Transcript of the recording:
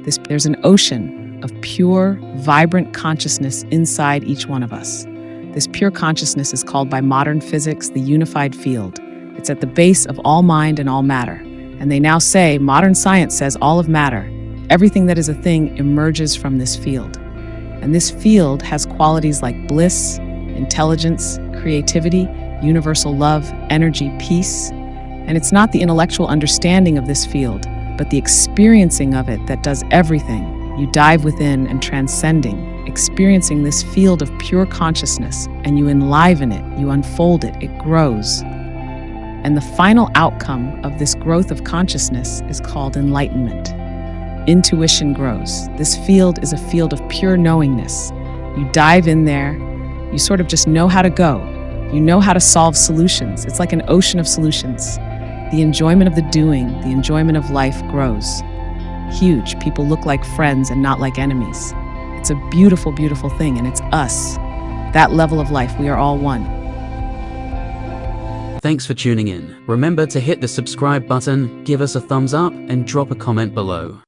There's an ocean of pure, vibrant consciousness inside each one of us. This pure consciousness is called by modern physics the unified field. It's at the base of all mind and all matter. And they now say, modern science says all of matter, everything that is a thing emerges from this field. And this field has qualities like bliss, intelligence, creativity, universal love, energy, peace. And it's not the intellectual understanding of this field, but the experiencing of it that does everything. You dive within and transcending, experiencing this field of pure consciousness, and you enliven it, you unfold it, it grows. And the final outcome of this growth of consciousness is called enlightenment. Intuition grows. This field is a field of pure knowingness. You dive in there, you sort of just know how to go. You know how to solve solutions. It's like an ocean of solutions. The enjoyment of the doing, the enjoyment of life grows. Huge. People look like friends and not like enemies. It's a beautiful, beautiful thing, and it's us. That level of life, we are all one. Thanks for tuning in. Remember to hit the subscribe button, give us a thumbs up, and drop a comment below.